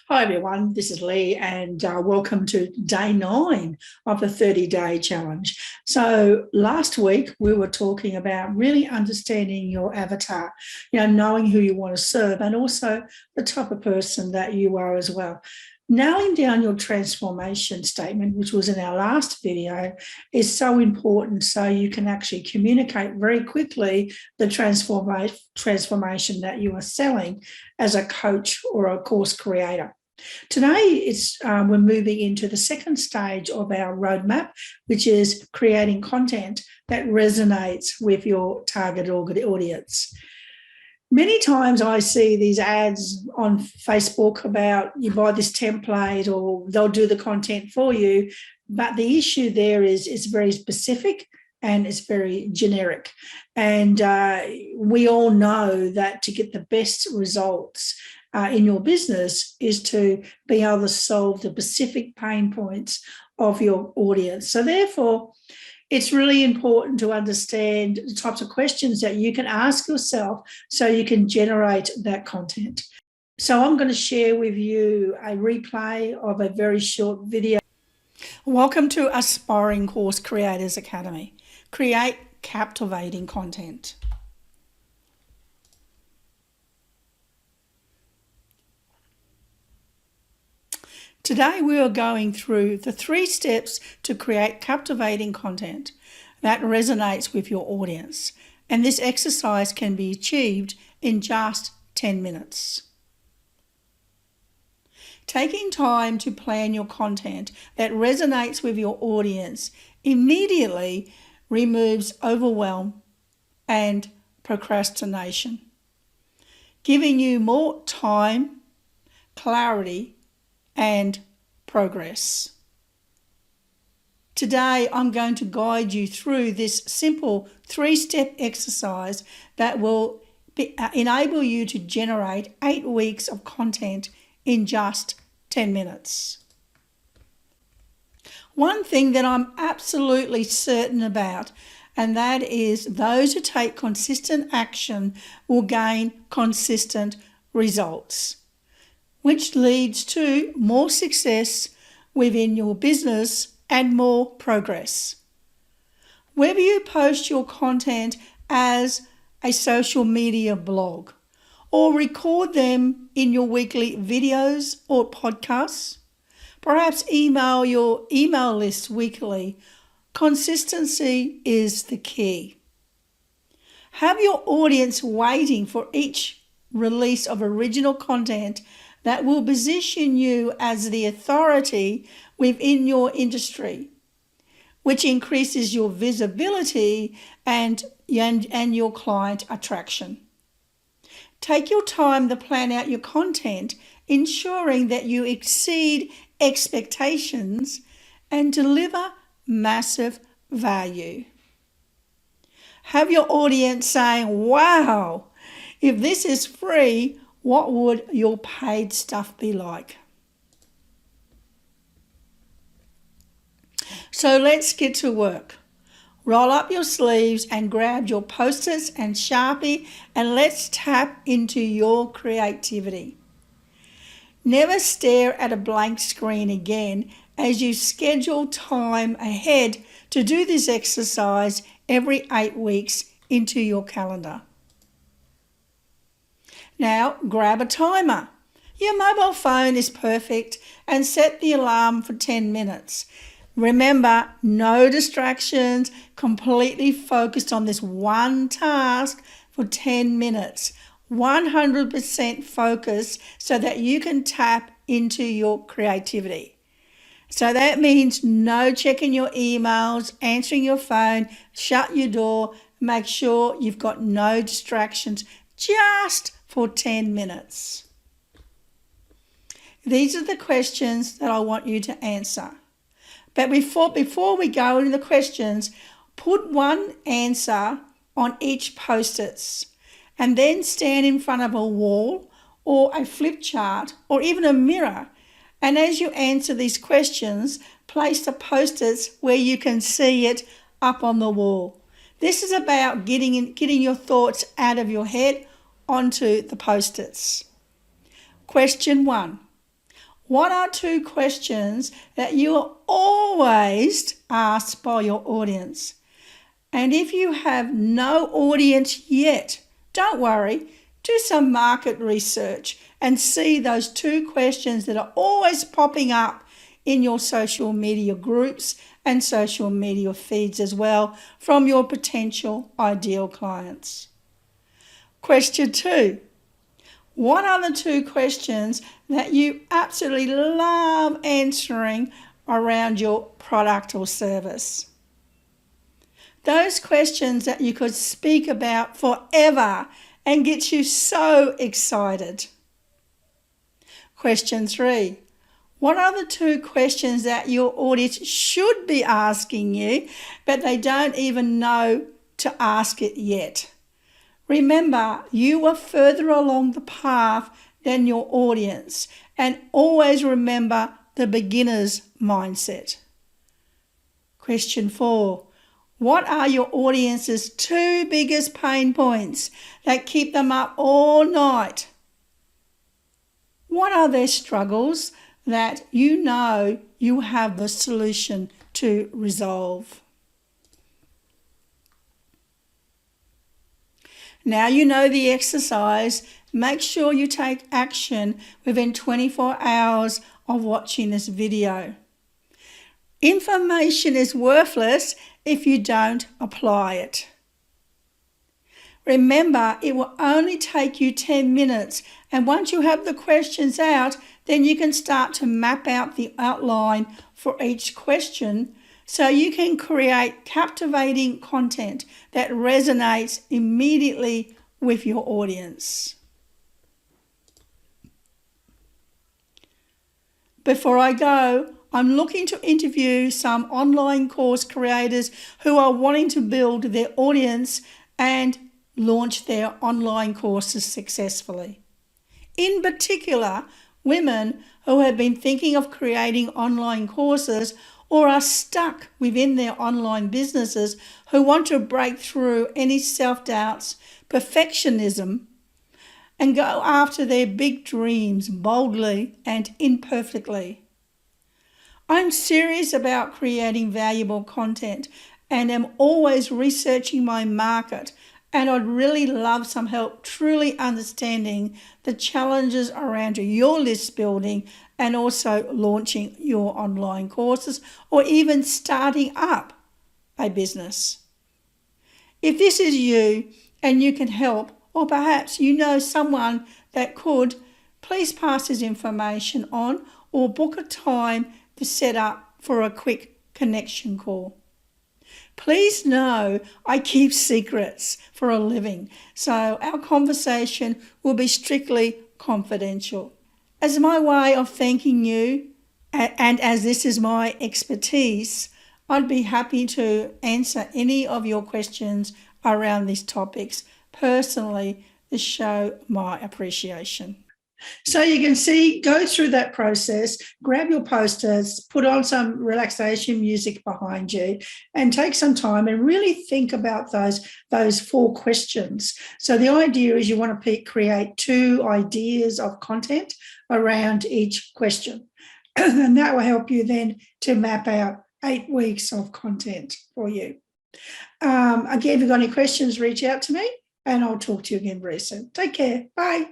Hi everyone, this is Lee and welcome to day 9 of the 30-day challenge. So last week we were talking about really understanding your avatar, knowing who you want to serve and also the type of person that you are as well. Nailing down your transformation statement, which was in our last video, is so important so you can actually communicate very quickly the transformation that you are selling as a coach or a course creator. Today, we're moving into the second stage of our roadmap, which is creating content that resonates with your target audience. Many times I see these ads on Facebook about you buy this template or they'll do the content for you, but the issue there is it's very specific and it's very generic. And we all know that to get the best results in your business is to be able to solve the specific pain points of your audience. So therefore, it's really important to understand the types of questions that you can ask yourself so you can generate that content. So I'm going to share with you a replay of a very short video. Welcome to Aspiring Course Creators Academy. Create captivating content. Today we are going through the 3 steps to create captivating content that resonates with your audience, and this exercise can be achieved in just 10 minutes. Taking time to plan your content that resonates with your audience immediately removes overwhelm and procrastination, giving you more time, clarity, and progress. Today, I'm going to guide you through this simple 3-step exercise that will enable you to generate 8 weeks of content in just 10 minutes. One thing that I'm absolutely certain about, and that is those who take consistent action will gain consistent results, which leads to more success within your business and more progress. Whether you post your content as a social media blog or record them in your weekly videos or podcasts, perhaps email your email list weekly, consistency is the key. Have your audience waiting for each release of original content that will position you as the authority within your industry, which increases your visibility and your client attraction. Take your time to plan out your content, ensuring that you exceed expectations and deliver massive value. Have your audience saying, "Wow, if this is free, what would your paid stuff be like?" So let's get to work. Roll up your sleeves and grab your Post-its and Sharpie, and let's tap into your creativity. Never stare at a blank screen again as you schedule time ahead to do this exercise every 8 weeks into your calendar. Now grab a timer. Your mobile phone is perfect and set the alarm for 10 minutes. Remember, no distractions, completely focused on this one task for 10 minutes. 100% focus so that you can tap into your creativity. So that means no checking your emails, answering your phone, shut your door, make sure you've got no distractions, just for 10 minutes. These are the questions that I want you to answer. But before we go into the questions, put one answer on each Post-its and then stand in front of a wall or a flip chart or even a mirror. And as you answer these questions, place the Post-its where you can see it up on the wall. This is about getting your thoughts out of your head onto the Post-its. Question 1. What are 2 questions that you are always asked by your audience? And if you have no audience yet, don't worry, do some market research and see those 2 questions that are always popping up in your social media groups and social media feeds as well from your potential ideal clients. Question 2. What are the 2 questions that you absolutely love answering around your product or service? Those questions that you could speak about forever and get you so excited. Question 3. What are the 2 questions that your audience should be asking you, but they don't even know to ask it yet? Remember, you are further along the path than your audience, and always remember the beginner's mindset. Question 4. What are your audience's 2 biggest pain points that keep them up all night? What are their struggles that you know you have the solution to resolve? Now you know the exercise. Make sure you take action within 24 hours of watching this video. Information is worthless if you don't apply it. Remember, it will only take you 10 minutes, and once you have the questions out, then you can start to map out the outline for each question so you can create captivating content that resonates immediately with your audience. Before I go, I'm looking to interview some online course creators who are wanting to build their audience and launch their online courses successfully. In particular, women who have been thinking of creating online courses or are stuck within their online businesses who want to break through any self-doubts, perfectionism, and go after their big dreams boldly and imperfectly. I'm serious about creating valuable content and am always researching my market, and I'd really love some help truly understanding the challenges around your list building and also launching your online courses or even starting up a business. If this is you and you can help, or perhaps you know someone that could, please pass this information on or book a time to set up for a quick connection call. Please know I keep secrets for a living, so our conversation will be strictly confidential. As my way of thanking you, and as this is my expertise, I'd be happy to answer any of your questions around these topics personally to show my appreciation. So you can see, go through that process, grab your posters, put on some relaxation music behind you and take some time and really think about those 4 questions. So the idea is you want to create 2 ideas of content around each question. And that will help you then to map out 8 weeks of content for you. Again, if you've got any questions, reach out to me and I'll talk to you again very soon. Take care. Bye.